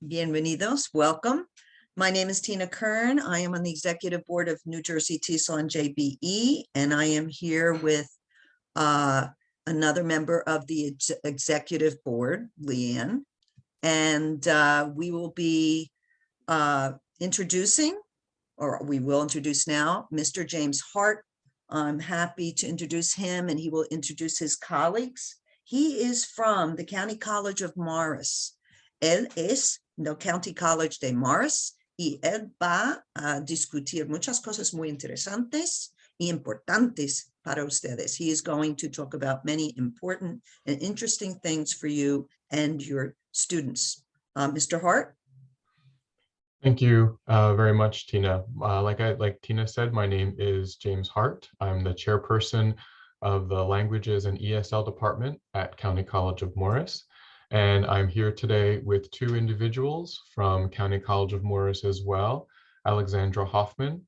Bienvenidos, welcome. My name is Tina Kern. I am on the executive board of NJTESOL-NJBE, and I am here with another member of the executive board, Leanne. And we will be introducing, or we will introduce now, Mr. James Hart. I'm happy to introduce him, and he will introduce his colleagues. He is from the County College of Morris. Él es del County College de Morris y él va a discutir muchas cosas muy interesantes y importantes para ustedes. He is going to talk about many important and interesting things for you and your students. Mr. Hart? Thank you very much, Tina. Like Tina said, my name is James Hart. I'm the chairperson of the Languages and ESL department at County College of Morris. And I'm here today with two individuals from County College of Morris as well, Alexandra Hoffmann.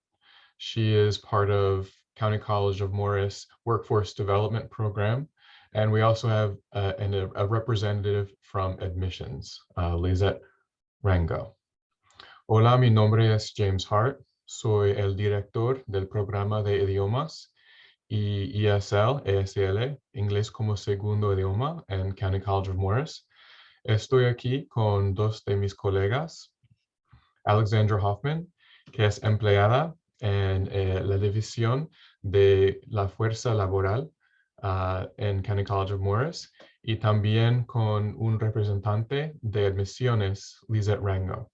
She is part of County College of Morris Workforce Development Program. And we also have a representative from admissions, Lissette Ragno. Hola, mi nombre es James Hart. Soy el director del programa de idiomas y ESL, Inglés como Segundo Idioma en County College of Morris. Estoy aquí con dos de mis colegas, Alexandra Hoffmann, que es empleada en la división de la fuerza laboral en County College of Morris, y también con un representante de admisiones, Lissette Ragno.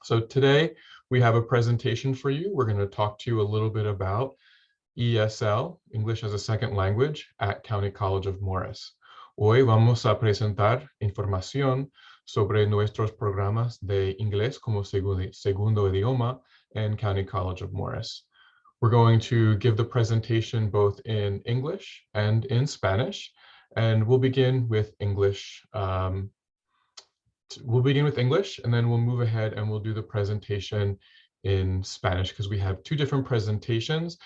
So today we have a presentation for you. We're going to talk to you a little bit about ESL, English as a Second Language, at County College of Morris. Hoy vamos a presentar información sobre nuestros programas de inglés como segundo idioma en County College of Morris. We're going to give the presentation both in English and in Spanish, and we'll begin with English. And then we'll move ahead and we'll do the presentation in Spanish because we have two different presentations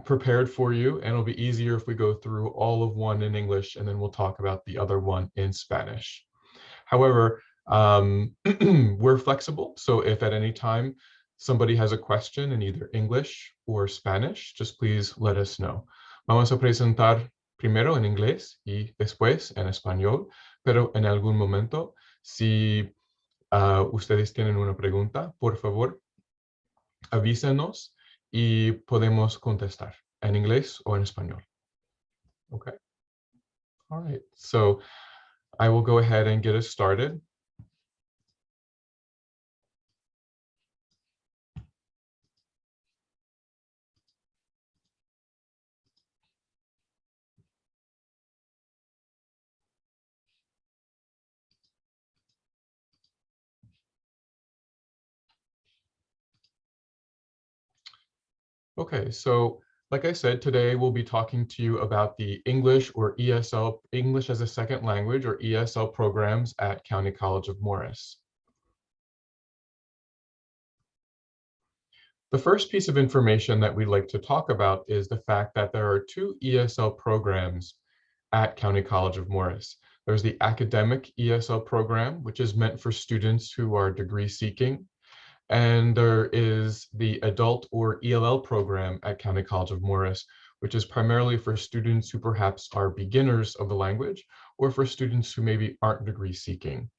prepared for you, and it'll be easier if we go through all of one in English and then we'll talk about the other one in Spanish. However, we're flexible, so if at any time somebody has a question in either English or Spanish, just please let us know. Vamos a presentar primero en inglés y después en español, pero en algún momento, si ustedes tienen una pregunta, por favor, avísenos y podemos contestar en inglés o en español. Okay. All right. So I will go ahead and get us started. Okay, so like I said, today we'll be talking to you about the English or ESL, English as a Second Language or ESL programs at County College of Morris. The first piece of information that we'd like to talk about is the fact that there are two ESL programs at County College of Morris. There's the Academic ESL Program, which is meant for students who are degree seeking. And there is the Adult or ELL program at County College of Morris, which is primarily for students who perhaps are beginners of the language or for students who maybe aren't degree seeking.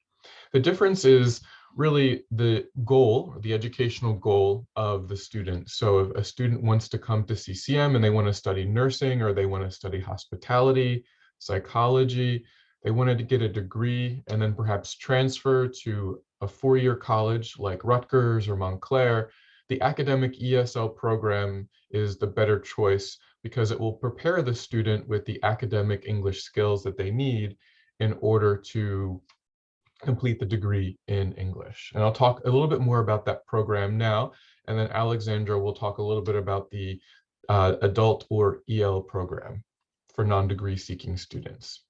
The difference is really the goal, the educational goal of the student. So if a student wants to come to CCM and they want to study nursing or they want to study hospitality, psychology, they wanted to get a degree and then perhaps transfer to a four-year college like Rutgers or Montclair, the Academic ESL program is the better choice because it will prepare the student with the academic English skills that they need in order to complete the degree in English. And I'll talk a little bit more about that program now, and then Alexandra will talk a little bit about the Adult or EL program for non-degree seeking students.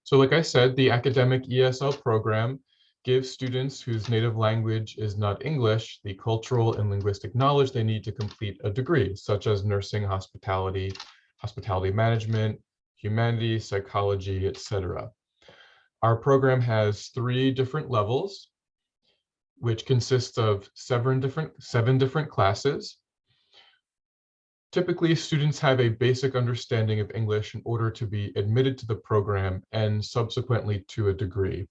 So like I said, the Academic ESL program gives students whose native language is not English the cultural and linguistic knowledge they need to complete a degree, such as nursing, hospitality, hospitality management, humanities, psychology, etc. Our program has 3 different levels, which consists of 7 different classes. Typically, students have a basic understanding of English in order to be admitted to the program and subsequently to a degree.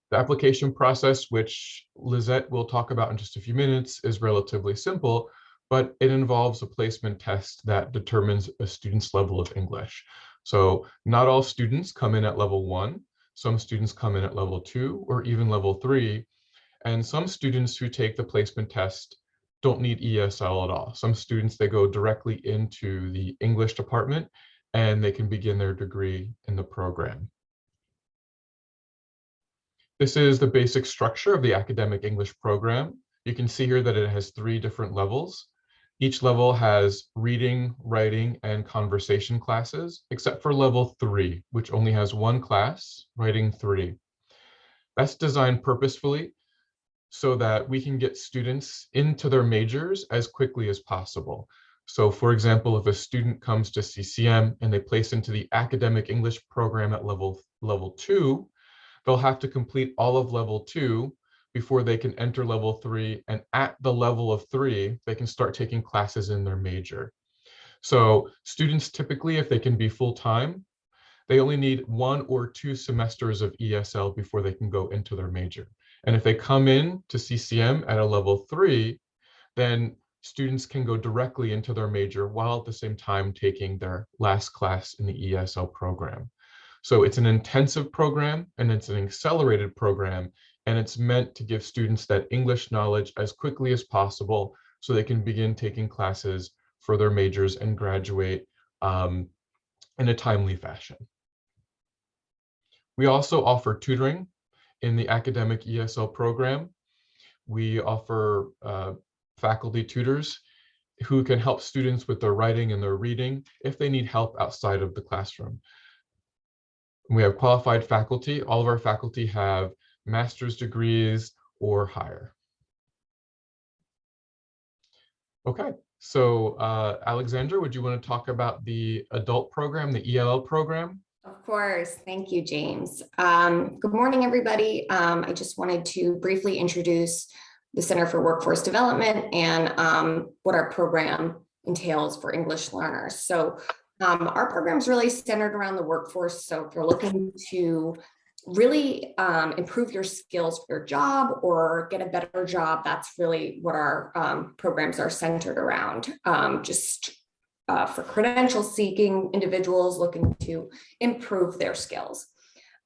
The application process, which Lissette will talk about in just a few minutes, is relatively simple, but it involves a placement test that determines a student's level of English. So not all students come in at level 1. Some students come in at level 2 or even level 3. And some students who take the placement test don't need ESL at all. Some students, they go directly into the English department and they can begin their degree in the program. This is the basic structure of the Academic English program. You can see here that it has 3 different levels. Each level has reading, writing, and conversation classes, except for level 3, which only has 1 class, writing 3. That's designed purposefully so that we can get students into their majors as quickly as possible. So for example, if a student comes to CCM and they place into the Academic English program at level 2, they'll have to complete all of level 2 before they can enter level 3. And at the level of 3, they can start taking classes in their major. So students typically, if they can be full-time, they only need 1 or 2 semesters of ESL before they can go into their major. And if they come in to CCM at a level 3, then students can go directly into their major while at the same time taking their last class in the ESL program. So it's an intensive program and it's an accelerated program, and it's meant to give students that English knowledge as quickly as possible so they can begin taking classes for their majors and graduate in a timely fashion. We also offer tutoring in the Academic ESL program. We offer faculty tutors who can help students with their writing and their reading if they need help outside of the classroom. We have qualified faculty. All of our faculty have master's degrees or higher. Okay, so Alexandra, would you want to talk about the adult program, the ELL program? Of course. Thank you, James. Good morning, everybody. I just wanted to briefly introduce the Center for Workforce Development and what our program entails for English learners. So our program is really centered around the workforce. So if you're looking to really improve your skills for your job or get a better job, that's really what our programs are centered around. For credential seeking individuals looking to improve their skills.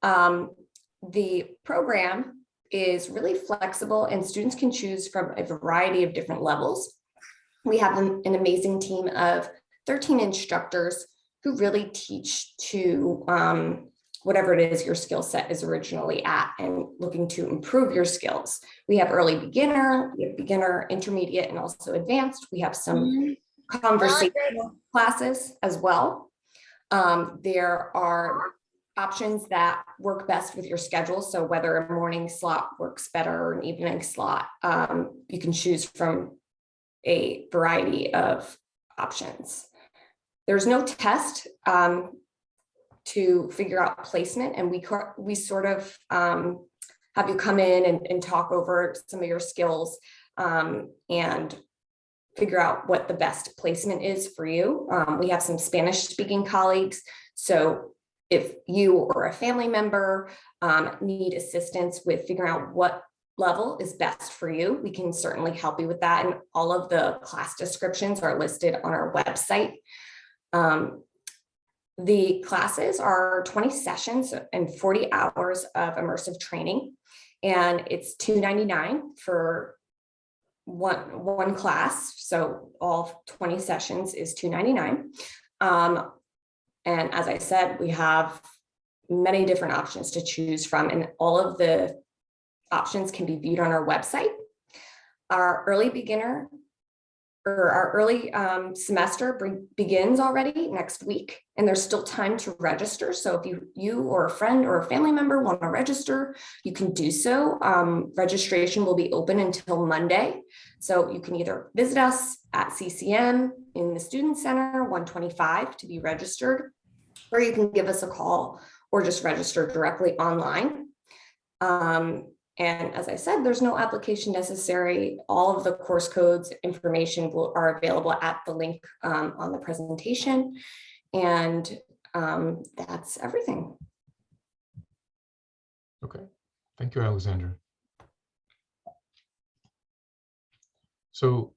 The program is really flexible and students can choose from a variety of different levels. We have an amazing team of 13 instructors who really teach to whatever it is your skill set is originally at and looking to improve your skills. We have early beginner, we have beginner, intermediate, and also advanced. We have some conversational classes as well. There are options that work best with your schedule. So whether a morning slot works better or an evening slot, you can choose from a variety of options. There's no test to figure out placement, and we sort of have you come in and talk over some of your skills and figure out what the best placement is for you. We have some Spanish speaking colleagues. So if you or a family member need assistance with figuring out what level is best for you, we can certainly help you with that. And all of the class descriptions are listed on our website. The classes are 20 sessions and 40 hours of immersive training. And it's $2.99 for one class, so all 20 sessions is $2.99. And as I said, we have many different options to choose from, and all of the options can be viewed on our website. Our early beginner or our early semester begins already next week, and there's still time to register. So if you or a friend or a family member want to register, you can do so. Registration will be open until Monday. So you can either visit us at CCM in the Student Center, 125 to be registered, or you can give us a call or just register directly online. And as I said, there's no application necessary. All of the course codes information are available at the link on the presentation. And that's everything. Okay, thank you, Alexandra. So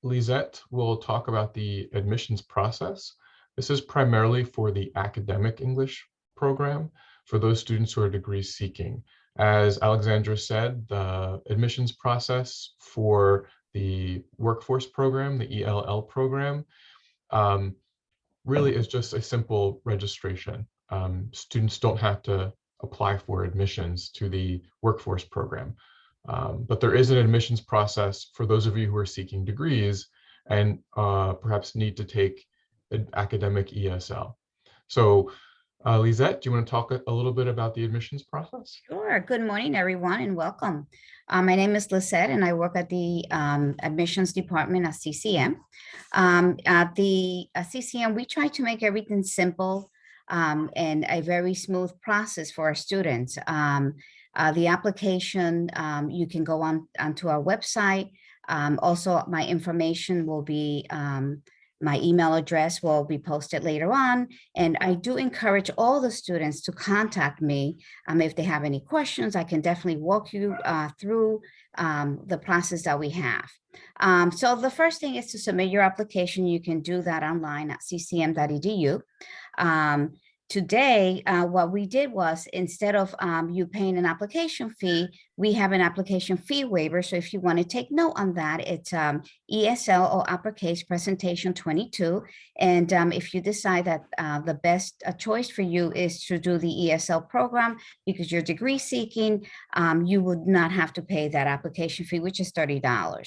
Lissette will talk about the admissions process. This is primarily for the academic English program for those students who are degree seeking. As Alexandra said, the admissions process for the workforce program, the ELL program, really is just a simple registration. Students don't have to apply for admissions to the workforce program. But there is an admissions process for those of you who are seeking degrees and perhaps need to take an academic ESL. So Lissette, do you want to talk a little bit about the admissions process? Sure. Good morning, everyone, and welcome. My name is Lissette, and I work at the admissions department at CCM. At the CCM, we try to make everything simple and a very smooth process for our students. The application, you can go onto our website. Also, my information will be, my email address will be posted later on. And I do encourage all the students to contact me if they have any questions. I can definitely walk you through the process that we have. So the first thing is to submit your application. You can do that online at ccm.edu. Today, what we did was, instead of you paying an application fee, we have an application fee waiver. So if you want to take note on that, it's ESL or uppercase presentation 22. And if you decide that the best choice for you is to do the ESL program because you're degree seeking, you would not have to pay that application fee, which is $30.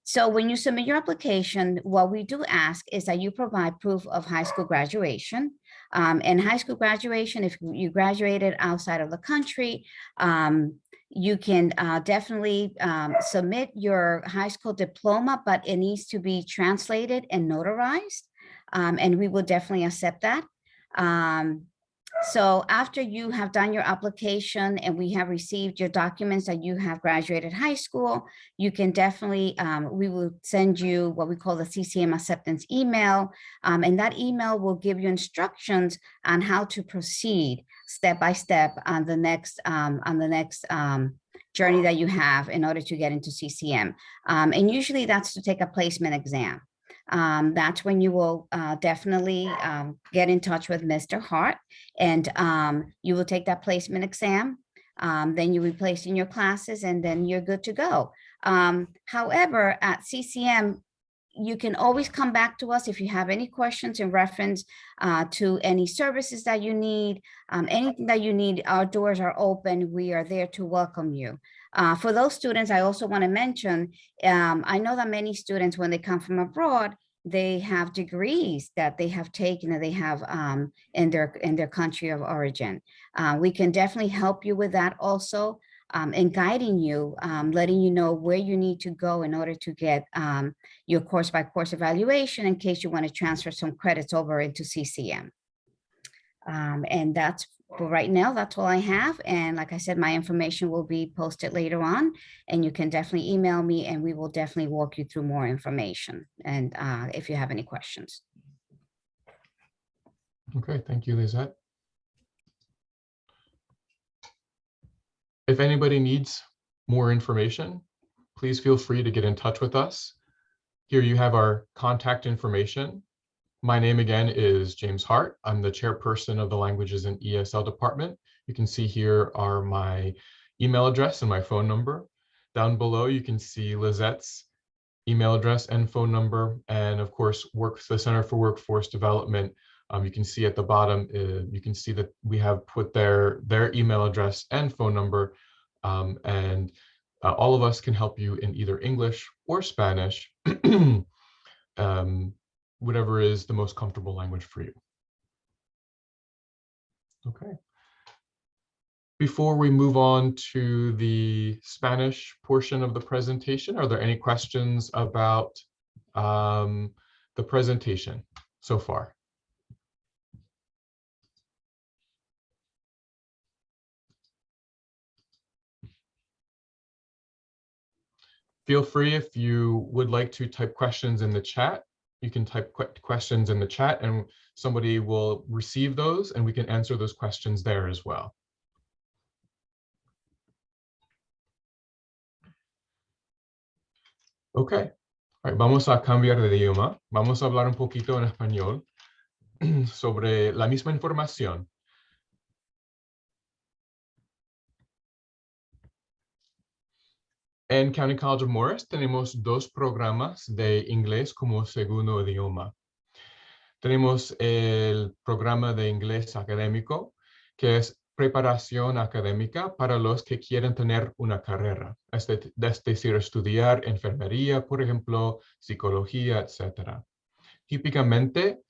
So when you submit your application, what we do ask is that you provide proof of high school graduation. And high school graduation, if you graduated outside of the country, you can definitely submit your high school diploma, but it needs to be translated and notarized. And we will definitely accept that. So after you have done your application and we have received your documents that you have graduated high school, you can definitely, we will send you what we call the CCM acceptance email. And that email will give you instructions on how to proceed step by step on the next journey that you have in order to get into CCM. And usually that's to take a placement exam. That's when you will definitely get in touch with Mr. Hart, and you will take that placement exam. Then you'll be placed in your classes, and then you're good to go. However, at CCM, you can always come back to us if you have any questions in reference to any services that you need, anything that you need. Our doors are open. We are there to welcome you. For those students, I also want to mention, I know that many students, when they come from abroad, they have degrees that they have taken and they have in their country of origin. We can definitely help you with that also, and guiding you, letting you know where you need to go in order to get your course by course evaluation in case you want to transfer some credits over into CCM. And that's for right now, that's all I have. And like I said, my information will be posted later on, and you can definitely email me and we will definitely walk you through more information. And if you have any questions. Okay, thank you, Lissette. If anybody needs more information, please feel free to get in touch with us. Here you have our contact information. My name again is James Hart. I'm the chairperson of the Languages and ESL department. You can see here are my email address and my phone number. Down below, you can see Lissette's email address and phone number. And of course, the Center for Workforce Development. You can see at the bottom, you can see that we have put their email address and phone number. All of us can help you in either English or Spanish. Whatever is the most comfortable language for you. Okay. Before we move on to the Spanish portion of the presentation, are there any questions about the presentation so far? Feel free, if you would like to type questions in the chat, you can type questions in the chat and somebody will receive those and we can answer those questions there as well. Ok, vamos a cambiar de idioma. Vamos a hablar un poquito en español sobre la misma información. En County College of Morris tenemos dos programas de inglés como segundo idioma. Tenemos el programa de inglés académico, que es preparación académica para los que quieren tener una carrera, es decir, estudiar enfermería, por ejemplo, psicología, etc. Típicamente,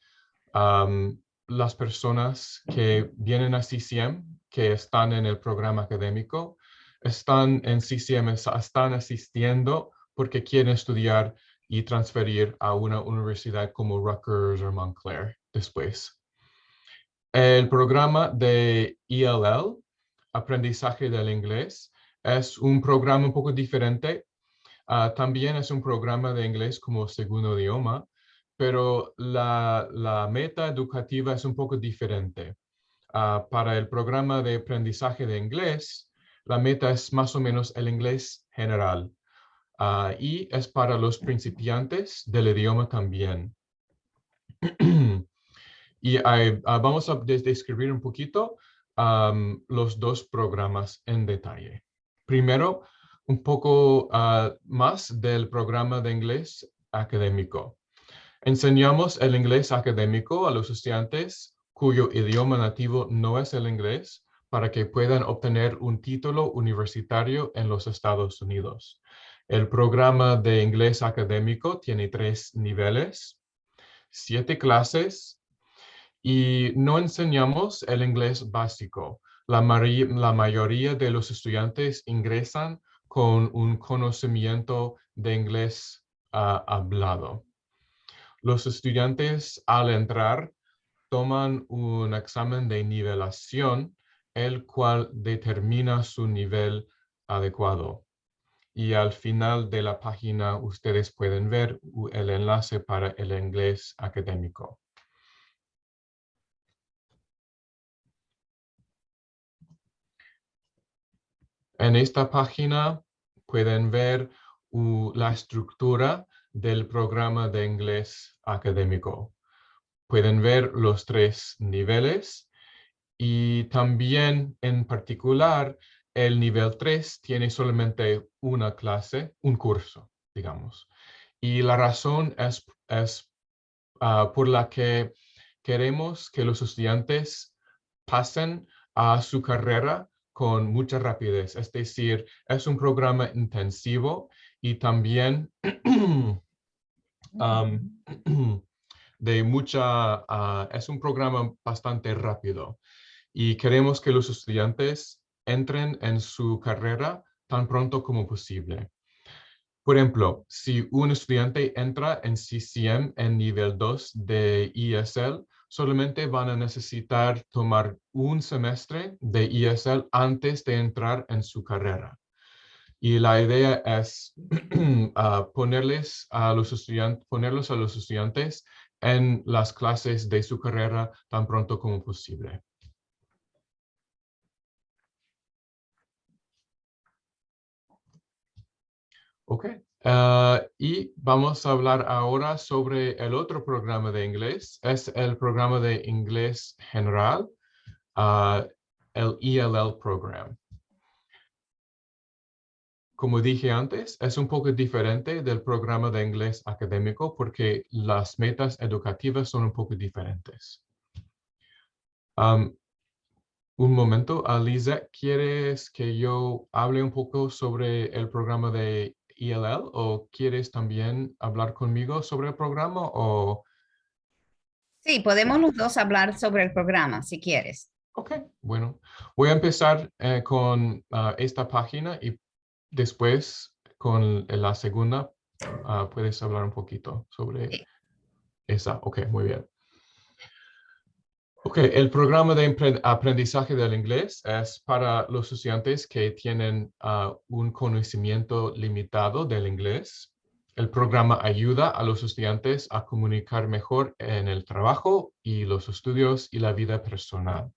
las personas que vienen a CCM, que están en el programa académico, están en CCM, están asistiendo porque quieren estudiar y transferir a una universidad como Rutgers o Montclair después. El programa de ELL, Aprendizaje del Inglés, es un programa un poco diferente. También es un programa de inglés como segundo idioma, pero la meta educativa es un poco diferente. Para el programa de aprendizaje de inglés, la meta es más o menos el inglés general. Y es para los principiantes del idioma también. Y vamos a describir un poquito los dos programas en detalle. Primero, un poco más del programa de inglés académico. Enseñamos el inglés académico a los estudiantes cuyo idioma nativo no es el inglés para que puedan obtener un título universitario en los Estados Unidos. El programa de inglés académico tiene 3 niveles, 7 clases, y no enseñamos el inglés básico. La mayoría de los estudiantes ingresan con un conocimiento de inglés hablado. Los estudiantes al entrar toman un examen de nivelación, el cual determina su nivel adecuado. Y al final de la página ustedes pueden ver el enlace para el inglés académico. En esta página pueden ver la estructura del programa de inglés académico. Pueden ver los 3 niveles y también en particular el nivel 3 tiene solamente una clase, un curso, digamos. Y la razón es por la que queremos que los estudiantes pasen a su carrera con mucha rapidez. Es decir, es un programa intensivo y también es un programa bastante rápido. Y queremos que los estudiantes entren en su carrera tan pronto como posible. Por ejemplo, si un estudiante entra en CCM en nivel 2 de ESL, solamente van a necesitar tomar un semestre de ESL antes de entrar en su carrera. Y la idea es ponerlos a los estudiantes en las clases de su carrera tan pronto como posible. Ok, y vamos a hablar ahora sobre el otro programa de inglés. Es el programa de inglés general, el ELL Program. Como dije antes, es un poco diferente del programa de inglés académico porque las metas educativas son un poco diferentes. Un momento, Lissette, ¿quieres que yo hable un poco sobre el programa de ELL o quieres también hablar conmigo sobre el programa? O... Sí, podemos los dos hablar sobre el programa, si quieres. Ok, bueno. Voy a empezar con esta página y después con la segunda puedes hablar un poquito sobre Sí. esa. Ok, muy bien. Ok, el programa de aprendizaje del inglés es para los estudiantes que tienen un conocimiento limitado del inglés. El programa ayuda a los estudiantes a comunicar mejor en el trabajo y los estudios y la vida personal.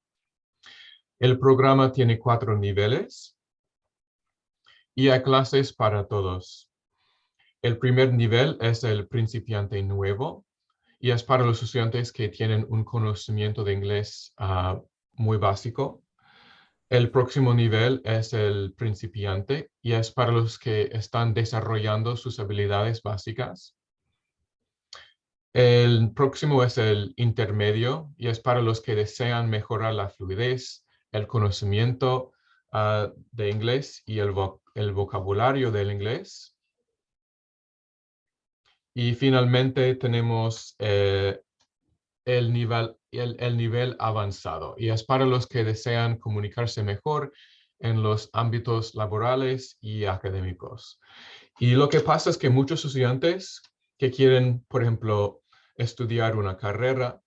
El programa tiene 4 niveles y hay clases para todos. El primer nivel es el principiante nuevo y es para los estudiantes que tienen un conocimiento de inglés muy básico. El próximo nivel es el principiante y es para los que están desarrollando sus habilidades básicas. El próximo es el intermedio y es para los que desean mejorar la fluidez, el conocimiento de inglés y el vocabulario del inglés. Y finalmente tenemos el nivel avanzado y es para los que desean comunicarse mejor en los ámbitos laborales y académicos. Y lo que pasa es que muchos estudiantes que quieren, por ejemplo, estudiar una carrera,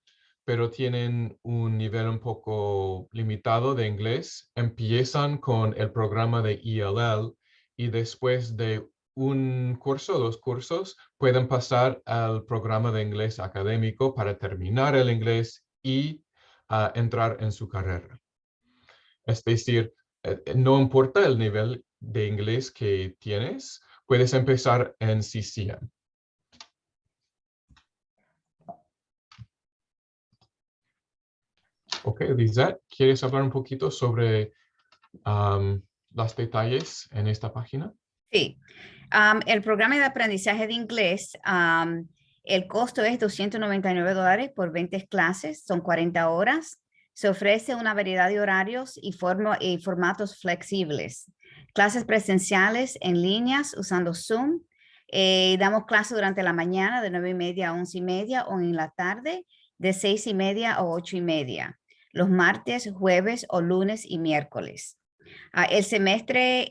pero tienen un nivel un poco limitado de inglés, empiezan con el programa de ELL y después de un curso o 2 cursos pueden pasar al programa de inglés académico para terminar el inglés y entrar en su carrera. Es decir, no importa el nivel de inglés que tienes, puedes empezar en CCM. Ok, Lissette, ¿quieres hablar un poquito sobre los detalles en esta página? Sí. El programa de aprendizaje de inglés, el costo es $299 por 20 clases, son 40 horas. Se ofrece una variedad de horarios y formatos flexibles. Clases presenciales en líneas usando Zoom. Damos clases durante la mañana de 9:30 a 11:30 o en la tarde de 6:30 a 8:30. Los martes, jueves o lunes y miércoles. El semestre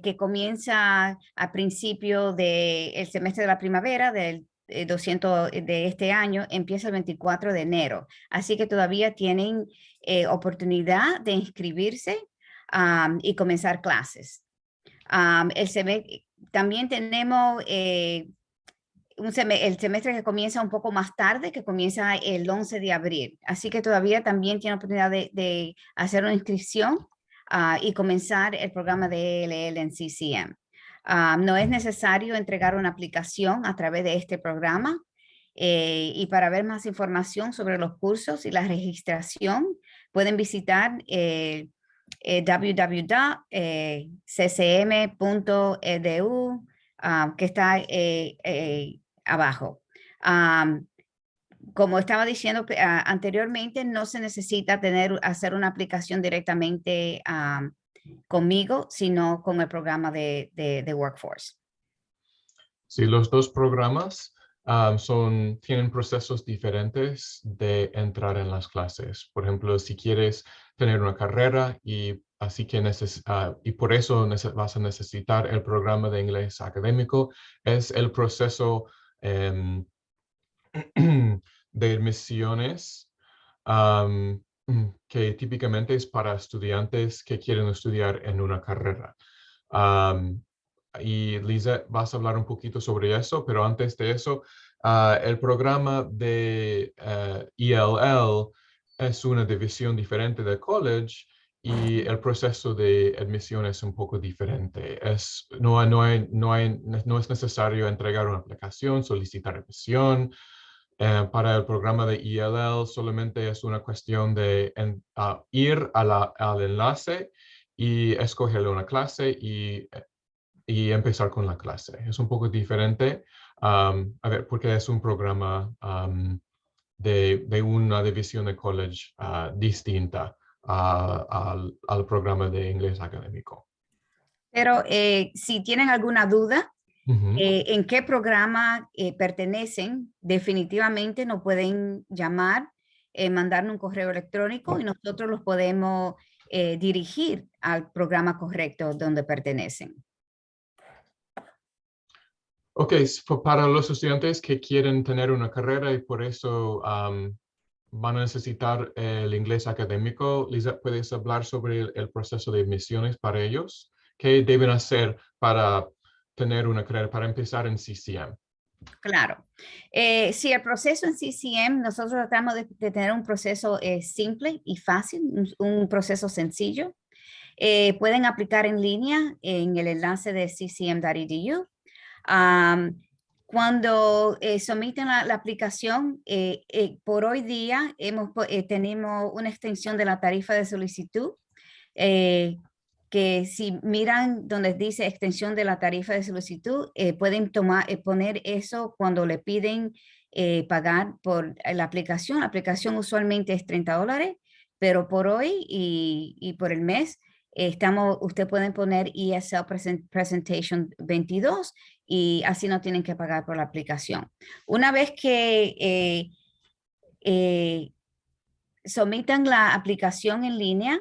que comienza a principio del semestre de la primavera del 200 de este año empieza el 24 de enero. Así que todavía tienen oportunidad de inscribirse y comenzar clases. También tenemos el semestre que comienza un poco más tarde, que comienza el 11 de abril. Así que todavía también tiene oportunidad de hacer una inscripción y comenzar el programa de ELL en CCM. No es necesario entregar una aplicación a través de este programa. Y para ver más información sobre los cursos y la registración, pueden visitar www.ccm.edu, que está abajo. Como estaba diciendo anteriormente, no se necesita hacer una aplicación directamente conmigo, sino con el programa de Workforce. Sí, los 2 programas tienen procesos diferentes de entrar en las clases. Por ejemplo, si quieres tener una carrera y por eso vas a necesitar el programa de inglés académico, es el proceso de admisiones que típicamente es para estudiantes que quieren estudiar en una carrera. Y Lissette, vas a hablar un poquito sobre eso, pero antes de eso, el programa de ELL es una división diferente del college y el proceso de admisión es un poco diferente. No es necesario entregar una aplicación, solicitar admisión. Para el programa de ELL solamente es una cuestión de ir al enlace y escoger una clase y empezar con la clase. Es un poco diferente, porque es un programa de una división de college distinta al programa de inglés académico. Pero si tienen alguna duda, en qué programa pertenecen, definitivamente nos pueden llamar, mandarnos un correo electrónico y nosotros los podemos dirigir al programa correcto donde pertenecen. Ok, para los estudiantes que quieren tener una carrera y por eso van a necesitar el inglés académico. Lissette, ¿puedes hablar sobre el proceso de admisiones para ellos? ¿Qué deben hacer para tener una carrera, para empezar en CCM? Claro. Si el proceso en CCM, nosotros tratamos de tener un proceso simple y fácil, un proceso sencillo. Pueden aplicar en línea en el enlace de ccm.edu. Cuando someten la aplicación, por hoy día tenemos una extensión de la tarifa de solicitud, que si miran donde dice extensión de la tarifa de solicitud, pueden poner eso cuando le piden pagar por la aplicación. La aplicación usualmente es $30, pero por hoy y por el mes, usted pueden poner ESL Presentation 22 y así no tienen que pagar por la aplicación. Una vez que sometan la aplicación en línea,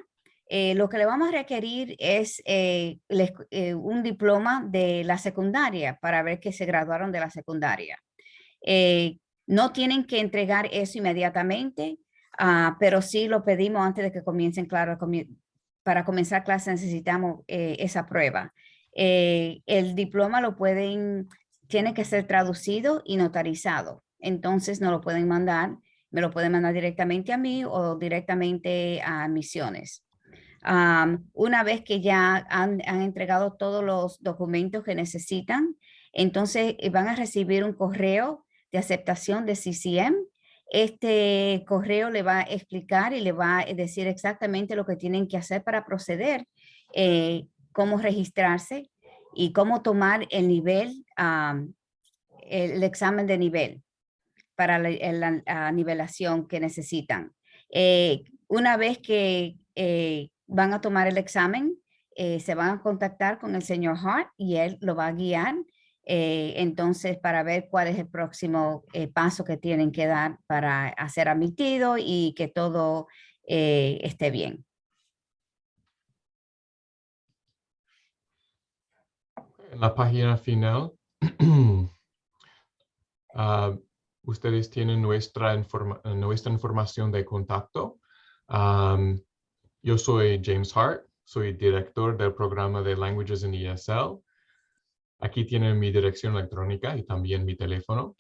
lo que le vamos a requerir es un diploma de la secundaria para ver que se graduaron de la secundaria. No tienen que entregar eso inmediatamente, pero sí lo pedimos antes de que comiencen, claro, para comenzar clase necesitamos esa prueba. El diploma tiene que ser traducido y notarizado. Entonces no lo pueden mandar, me lo pueden mandar directamente a mí o directamente a Misiones. Una vez que ya han entregado todos los documentos que necesitan, entonces van a recibir un correo de aceptación de CCM. Este correo le va a explicar y le va a decir exactamente lo que tienen que hacer para proceder, cómo registrarse y cómo tomar el nivel, el examen de nivel para la nivelación que necesitan. Una vez que van a tomar el examen, se van a contactar con el señor Hart y él lo va a guiar. Entonces, para ver cuál es el próximo paso que tienen que dar para ser admitido y que todo esté bien. En la página final, ustedes tienen nuestra información de contacto. Yo soy James Hart, soy director del programa de Languages in ESL. Aquí tienen mi dirección electrónica y también mi teléfono.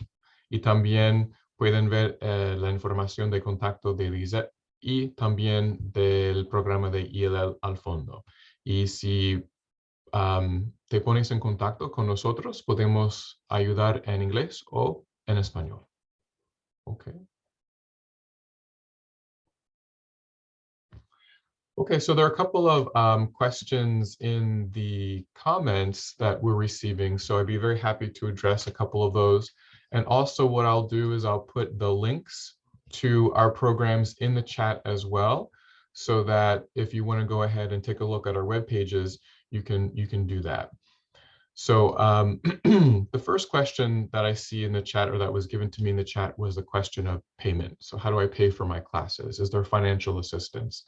Y también pueden ver la información de contacto de Lissette y también del programa de ELL al fondo. Y si te pones en contacto con nosotros, podemos ayudar en inglés o en español. Okay. Okay, so there are a couple of questions in the comments that we're receiving. So I'd be very happy to address a couple of those. And also what I'll do is I'll put the links to our programs in the chat as well, so that if you want to go ahead and take a look at our web pages, you can do that. So the first question that I see in the chat, or that was given to me in the chat, was the question of payment. So how do I pay for my classes? Is there financial assistance?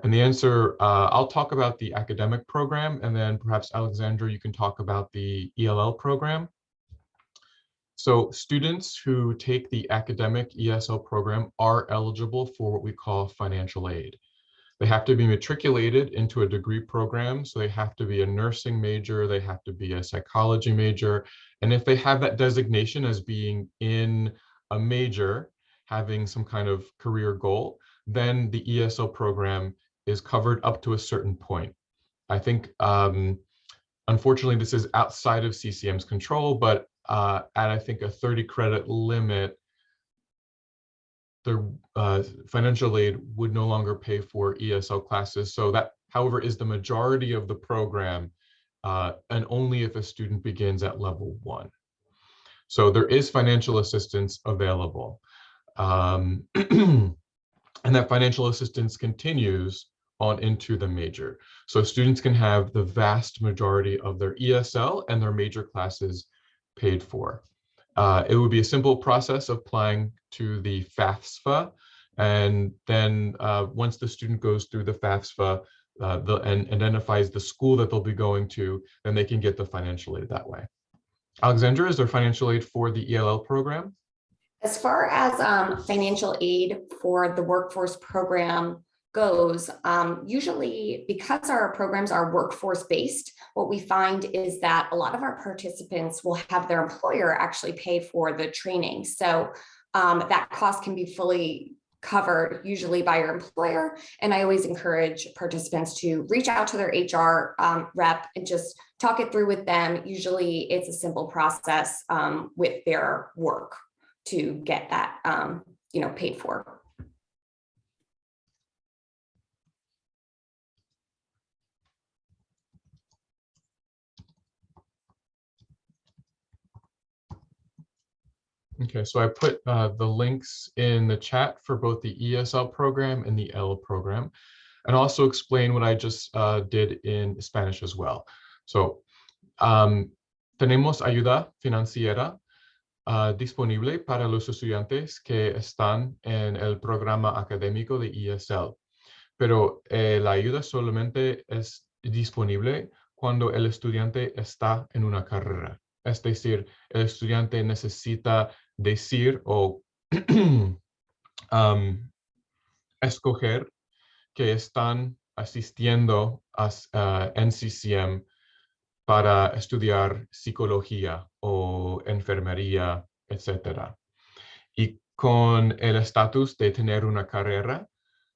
And the answer, I'll talk about the academic program, and then perhaps Alexandra, you can talk about the ELL program. So students who take the academic ESL program are eligible for what we call financial aid. They have to be matriculated into a degree program. So they have to be a nursing major, they have to be a psychology major. And if they have that designation as being in a major, having some kind of career goal, then the ESL program is covered up to a certain point. I think, unfortunately, this is outside of CCM's control, but at, I think, a 30 credit limit, the financial aid would no longer pay for ESL classes. So that, however, is the majority of the program, and only if a student begins at level 1. So there is financial assistance available. And that financial assistance continues on into the major. So students can have the vast majority of their ESL and their major classes paid for. It would be a simple process of applying to the FAFSA, and then once the student goes through the FAFSA and identifies the school that they'll be going to, then they can get the financial aid that way. Alexandra, is there financial aid for the ELL program? As far as financial aid for the workforce program goes, usually because our programs are workforce based, what we find is that a lot of our participants will have their employer actually pay for the training. So that cost can be fully covered usually by your employer. And I always encourage participants to reach out to their HR rep and just talk it through with them. Usually it's a simple process with their work to get that paid for. Okay, so I put the links in the chat for both the ESL program and the L program, and also explain what I just did in Spanish as well. So, tenemos ayuda financiera disponible para los estudiantes que están en el programa académico de ESL, pero la ayuda solamente es disponible cuando el estudiante está en una carrera. Es decir, el estudiante necesita decir o escoger que están asistiendo a CCM para estudiar psicología o enfermería, etc. Y con el estatus de tener una carrera,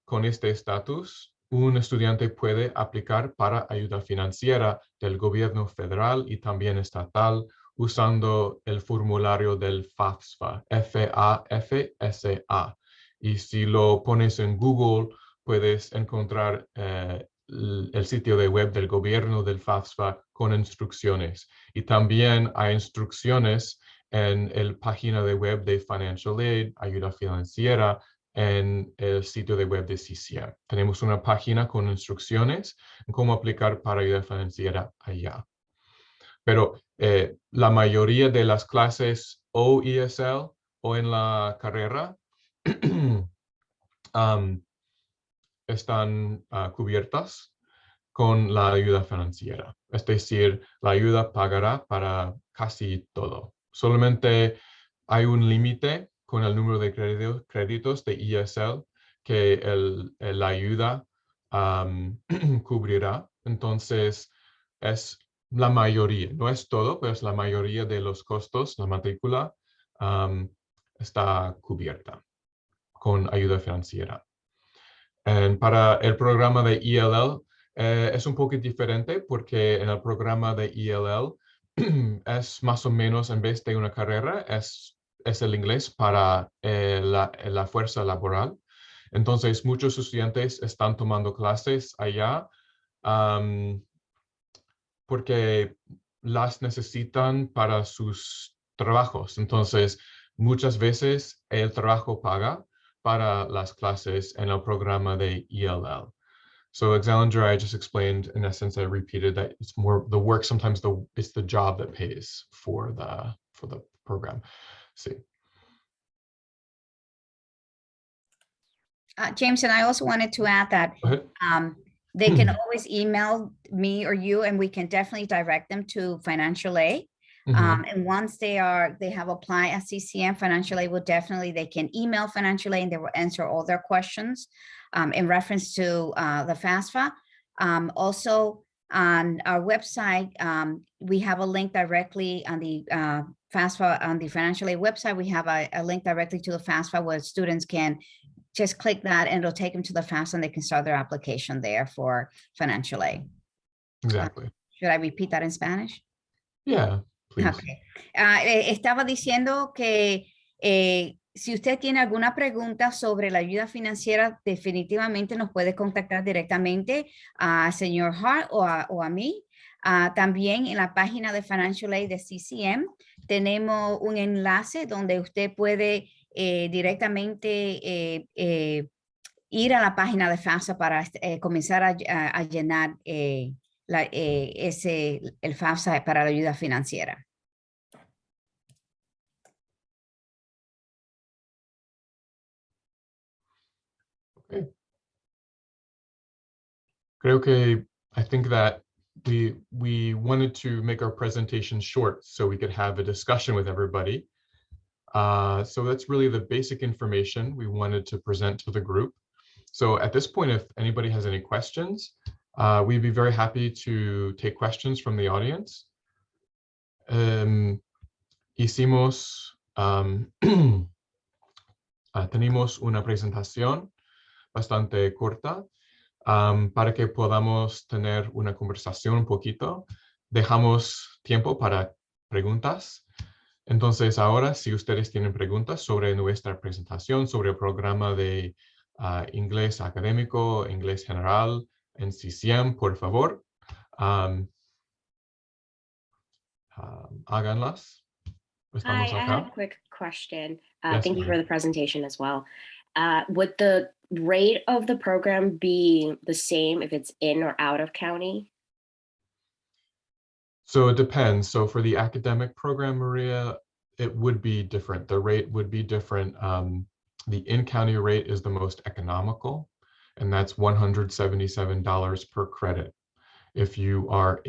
con este estatus, un estudiante puede aplicar para ayuda financiera del gobierno federal y también estatal usando el formulario del FAFSA, FAFSA. Y si lo pones en Google, puedes encontrar el sitio de web del gobierno del FAFSA con instrucciones. Y también hay instrucciones en la página de web de Financial Aid, ayuda financiera, en el sitio de web de CCM. Tenemos una página con instrucciones en cómo aplicar para ayuda financiera allá. Pero la mayoría de las clases o ESL o en la carrera están cubiertas con la ayuda financiera. Es decir, la ayuda pagará para casi todo. Solamente hay un límite con el número de créditos de ESL que la ayuda cubrirá. Entonces, es la mayoría, no es todo, pero es la mayoría de los costos, la matrícula está cubierta con ayuda financiera. Para el programa de ELL es un poco diferente porque en el programa de ELL es más o menos, en vez de una carrera, es el inglés para la fuerza laboral. Entonces, muchos estudiantes están tomando clases allá porque las necesitan para sus trabajos. Entonces, muchas veces el trabajo paga para las clases en el programa de ELL. So Alexandra, I just explained, in essence, I repeated that it's more the work, sometimes it's the job that pays for the program. Sí. James, and I also wanted to add that they can always email me or you, and we can definitely direct them to financial aid. And once they have applied at CCM, financial aid will they can email financial aid and they will answer all their questions in reference to the FAFSA. Also on our website, we have a link directly on the FAFSA, on the financial aid website. We have a link directly to the FAFSA where students can just click that and it'll take them to the FAFSA and they can start their application there for financial aid. Exactly. Should I repeat that in Spanish? Yeah, please. Okay. Estaba diciendo que si usted tiene alguna pregunta sobre la ayuda financiera, definitivamente nos puede contactar directamente al señor Hart o a mí. También en la página de Financial Aid de CCM tenemos un enlace donde usted puede directamente ir a la página de FAFSA para comenzar a llenar el FAFSA para la ayuda financiera. Okay. Creo que I think that we wanted to make our presentation short so we could have a discussion with everybody. So that's really the basic information we wanted to present to the group. So at this point, if anybody has any questions, we'd be very happy to take questions from the audience. Tenemos una presentación bastante corta para que podamos tener una conversación un poquito. Dejamos tiempo para preguntas. Entonces ahora, si ustedes tienen preguntas sobre nuestra presentación, sobre el programa de inglés académico, inglés general en CCM, por favor, háganlas. Hi, Estamos I had a acá. quick question. Yes, Thank you for ma'am. the presentation as well. Would the rate of the program be the same if it's in or out of county? So it depends. So for the academic program, Maria, it would be different. The rate would be different. The in-county rate is the most economical, and that's $177 per credit if you are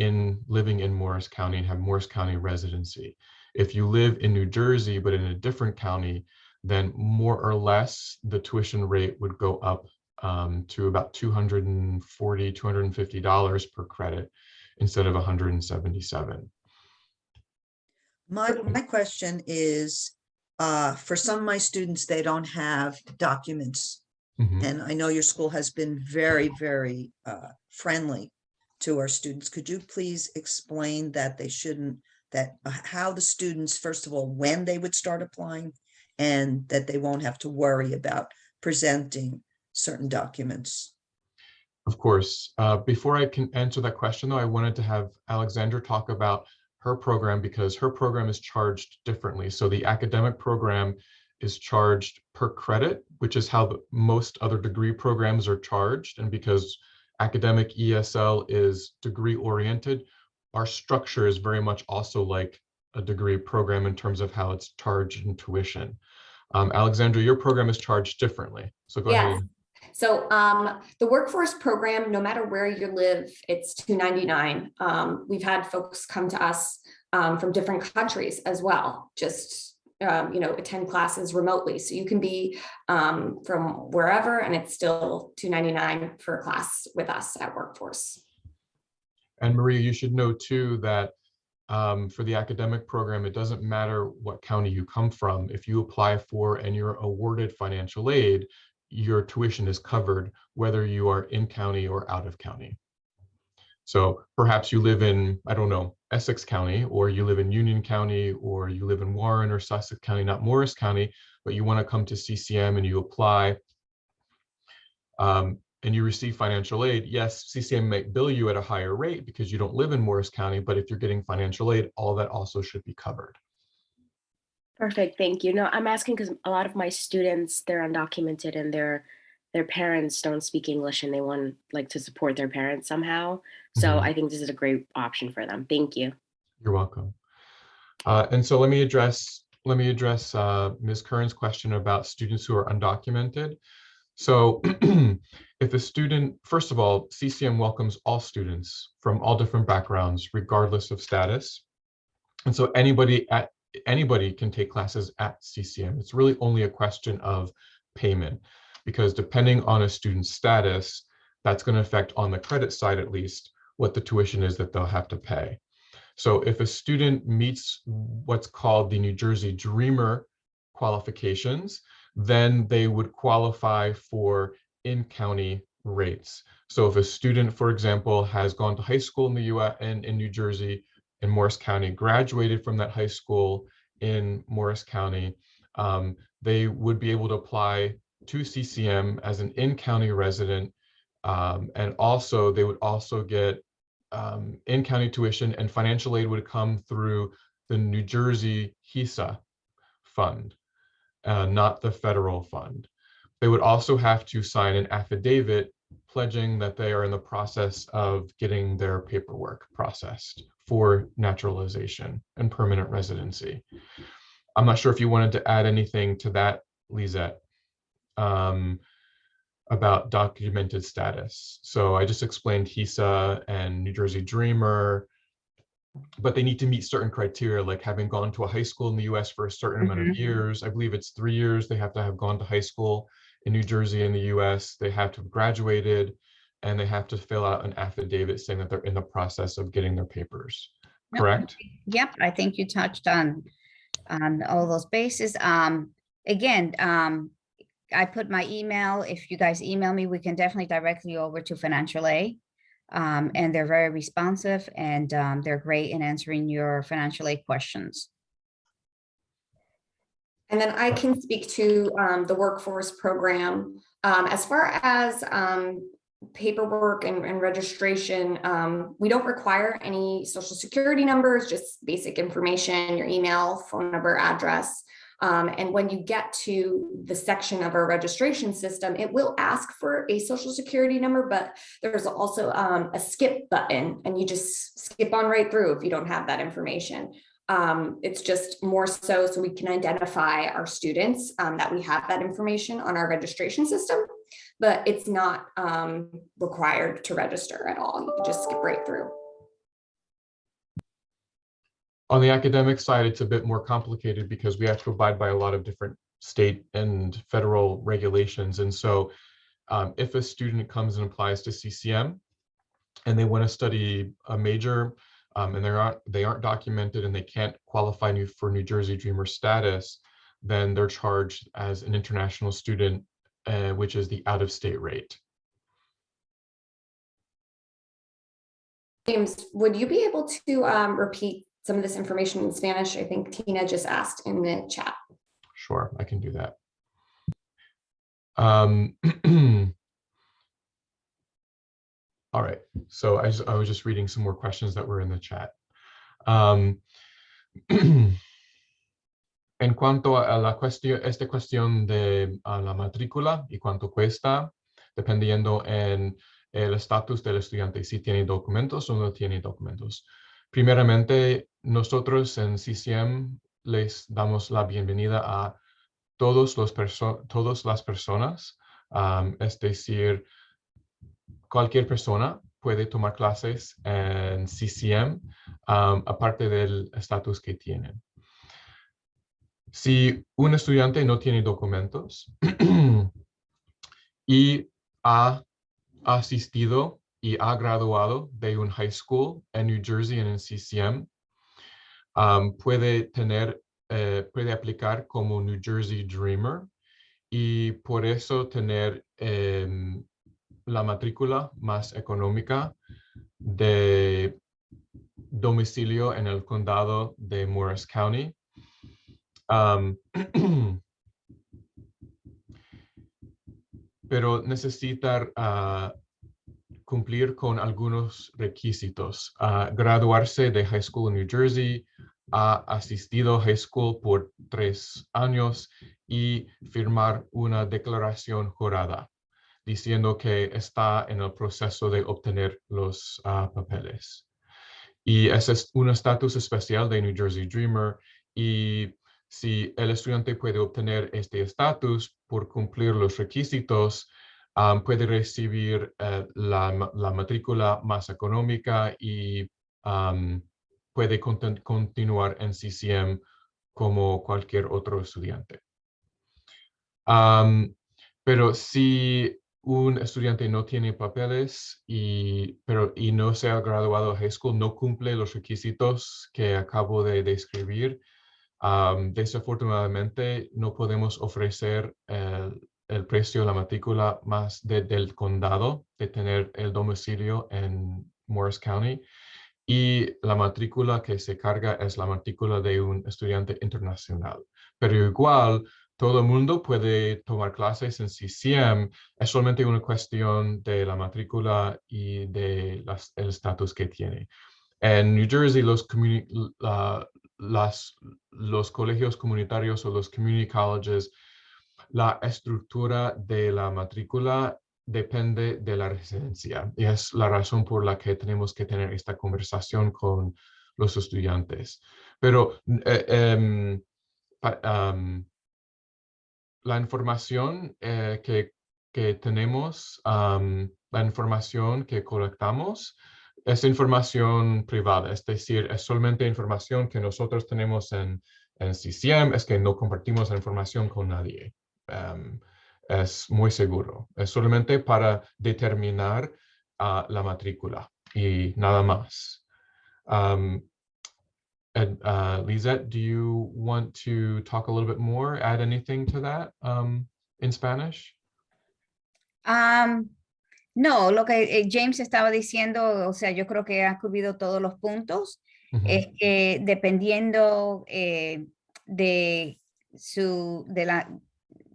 living in Morris County and have Morris County residency. If you live in New Jersey, but in a different county, then more or less the tuition rate would go up to about $240, $250 per credit instead of 177. My question is, for some of my students, they don't have documents. Mhm. And I know your school has been very, very friendly to our students. Could you please explain that they shouldn't, how the students, first of all, when they would start applying, and that they won't have to worry about presenting certain documents? Of course. Before I can answer that question, though, I wanted to have Alexandra talk about her program because her program is charged differently. So the academic program is charged per credit, which is how most other degree programs are charged. And because academic ESL is degree oriented, our structure is very much also like a degree program in terms of how it's charged in tuition. Alexandra, your program is charged differently. So go ahead. So the workforce program, no matter where you live, it's $299. We've had folks come to us from different countries as well, just attend classes remotely. So you can be from wherever, and it's still $299 for a class with us at Workforce. And Maria, you should know too that for the academic program, it doesn't matter what county you come from. If you apply for and you're awarded financial aid, your tuition is covered whether you are in county or out of county. So perhaps you live in, I don't know, Essex County, or you live in Union County, or you live in Warren or Sussex County, not Morris County, but you want to come to CCM and you apply and you receive financial aid. Yes, CCM might bill you at a higher rate because you don't live in Morris County, but if you're getting financial aid, all that also should be covered. Perfect, thank you. No, I'm asking because a lot of my students, they're undocumented and their parents don't speak English and they want to support their parents somehow. So I think this is a great option for them. Thank you. You're welcome. And so let me address Ms. Curran's question about students who are undocumented. So if a student, first of all, CCM welcomes all students from all different backgrounds, regardless of status. And so anybody can take classes at CCM. It's really only a question of payment, because depending on a student's status, that's going to affect, on the credit side at least, what the tuition is that they'll have to pay. So if a student meets what's called the New Jersey Dreamer qualifications, then they would qualify for in-county rates. So if a student, for example, has gone to high school in the US and in New Jersey, in Morris County, graduated from that high school in Morris County, they would be able to apply to CCM as an in-county resident. And also they would also get in-county tuition, and financial aid would come through the New Jersey HESA fund, not the federal fund. They would also have to sign an affidavit pledging that they are in the process of getting their paperwork processed for naturalization and permanent residency. I'm not sure if you wanted to add anything to that, Lissette, about documented status. So I just explained HESA and New Jersey Dreamer. but they need to meet certain criteria, like having gone to a high school in the US for a certain amount of years. I believe it's 3 years. They have to have gone to high school in New Jersey in the US. They have to have graduated, and they have to fill out an affidavit saying that they're in the process of getting their papers. Correct? Yep, I think you touched on all those bases. Again, I put my email. If you guys email me, we can definitely direct you over to financial aid. And they're very responsive, and they're great in answering your financial aid questions. And then I can speak to the workforce program. As far as paperwork and registration, we don't require any social security numbers, just basic information, your email, phone number, address. And when you get to the section of our registration system, it will ask for a social security number, but there's also a skip button, and you just skip on right through if you don't have that information. It's just more so we can identify our students, that we have that information on our registration system, but it's not required to register at all. You can just skip right through. On the academic side, it's a bit more complicated because we have to abide by a lot of different state and federal regulations. And so if a student comes and applies to CCM and they want to study a major, and they aren't documented and they can't qualify for New Jersey Dreamer status, then they're charged as an international student, which is the out-of-state rate. James, would you be able to repeat some of this information in Spanish? I think Tina just asked in the chat. Sure, I can do that. All right, so I was just reading some more questions that were in the chat. En cuanto a la esta cuestión de la matrícula y cuánto cuesta, dependiendo en el estatus del estudiante, si tiene documentos o no tiene documentos. Primeramente, nosotros en CCM les damos la bienvenida a todas las personas, es decir, cualquier persona puede tomar clases en CCM, aparte del estatus que tienen. Si un estudiante no tiene documentos y ha asistido y ha graduado de un high school en New Jersey en el CCM, puede aplicar como New Jersey Dreamer y por eso tener la matrícula más económica de domicilio en el condado de Morris County. Pero necesita cumplir con algunos requisitos. Graduarse de high school en New Jersey, ha asistido a high school por 3 años y firmar una declaración jurada diciendo que está en el proceso de obtener los papeles. Y ese es un estatus especial de New Jersey Dreamer, y si el estudiante puede obtener este estatus por cumplir los requisitos, puede recibir la matrícula más económica y puede continuar en CCM como cualquier otro estudiante. Pero si un estudiante no tiene papeles y no se ha graduado de high school, no cumple los requisitos que acabo de describir, desafortunadamente no podemos ofrecer el precio de la matrícula más del condado, de tener el domicilio en Morris County, y la matrícula que se carga es la matrícula de un estudiante internacional. Pero igual, todo el mundo puede tomar clases en CCM, es solamente una cuestión de la matrícula y de el estatus que tiene. En New Jersey, los colegios comunitarios o los community colleges, la estructura de la matrícula depende de la residencia, y es la razón por la que tenemos que tener esta conversación con los estudiantes. Pero la información que tenemos, la información que colectamos, es información privada, es decir, es solamente información que nosotros tenemos en CCM, es que no compartimos la información con nadie. Es muy seguro, es solamente para determinar la matrícula y nada más. Lissette, do you want to talk a little bit more, add anything to that in Spanish? No, lo que James estaba diciendo, o sea, yo creo que ha cubrido todos los puntos. Es que dependiendo de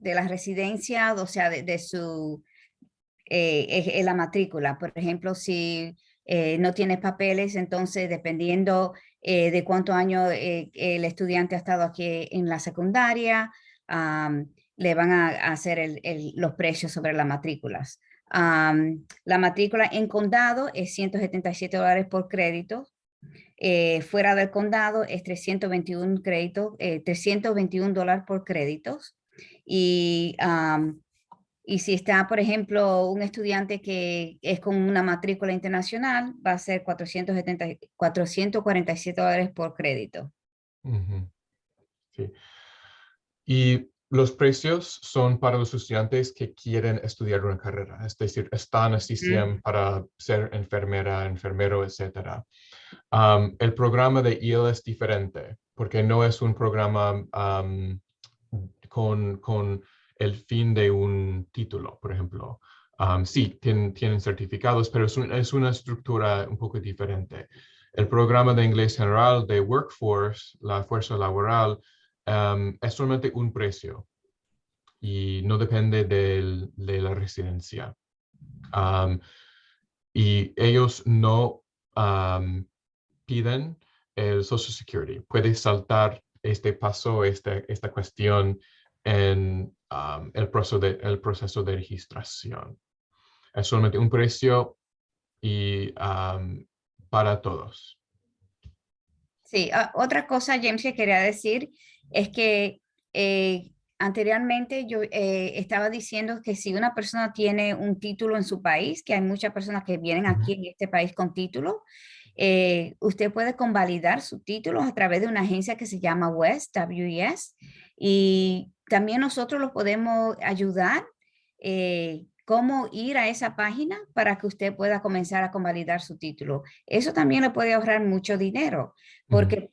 la residencia, o sea, de su la matrícula. Por ejemplo, si no tienes papeles, entonces dependiendo de cuántos años el estudiante ha estado aquí en la secundaria, le van a hacer los precios sobre las matrículas. La matrícula en condado es $177 por crédito. Fuera del condado es 321 créditos, $321 por créditos. Y si está, por ejemplo, un estudiante que es con una matrícula internacional, va a ser $447 por crédito. Sí. Y los precios son para los estudiantes que quieren estudiar una carrera, es decir, están en CCM para ser enfermera, enfermero, etc. El programa de EL es diferente, porque no es un programa con el fin de un título, por ejemplo. Sí, tienen certificados, pero es una estructura un poco diferente. El programa de inglés general de Workforce, la fuerza laboral, es solamente un precio y no depende de la residencia. Y ellos no piden el Social Security. Puedes saltar este paso, esta cuestión en el proceso de registración. Es solamente un precio y para todos. Sí, otra cosa, James, que quería decir es que anteriormente yo estaba diciendo que si una persona tiene un título en su país, que hay muchas personas que vienen aquí en este país con título, usted puede convalidar su título a través de una agencia que se llama WES, y también nosotros los podemos ayudar cómo ir a esa página para que usted pueda comenzar a convalidar su título. Eso también le puede ahorrar mucho dinero, porque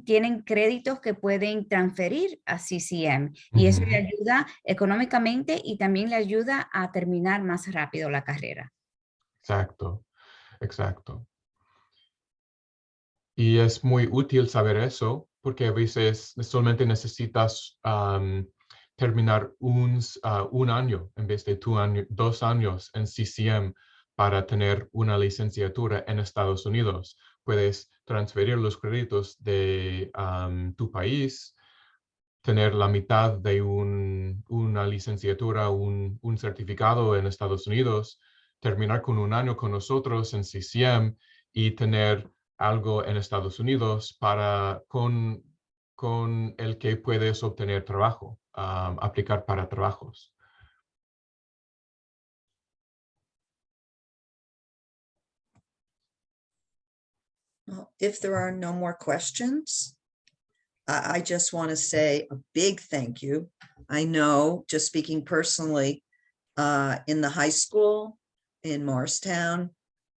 tienen créditos que pueden transferir a CCM y eso le ayuda económicamente y también le ayuda a terminar más rápido la carrera. Exacto, exacto. Y es muy útil saber eso, porque a veces solamente necesitas terminar un año en vez de 2 años en CCM para tener una licenciatura en Estados Unidos. Puedes transferir los créditos de tu país, tener la mitad de una licenciatura, un certificado en Estados Unidos, terminar con un año con nosotros en CCM y tener algo en Estados Unidos con el que puedes obtener trabajo, aplicar para trabajos. Well, if there are no more questions, I just want to say a big thank you. I know, just speaking personally, in the high school in Morristown,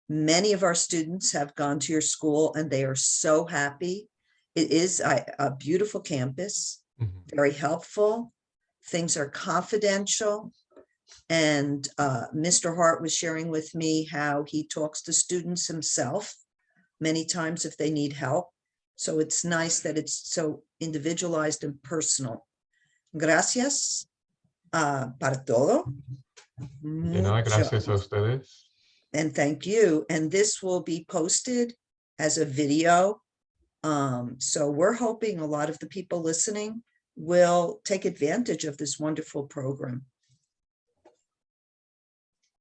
many of our students have gone to your school and they are so happy. It is a beautiful campus, very helpful. Things are confidential. And Mr. Hart was sharing with me how he talks to students himself many times if they need help. So it's nice that it's so individualized and personal. Gracias para todo. Gracias a ustedes. And thank you. And this will be posted as a video. So we're hoping a lot of the people listening will take advantage of this wonderful program.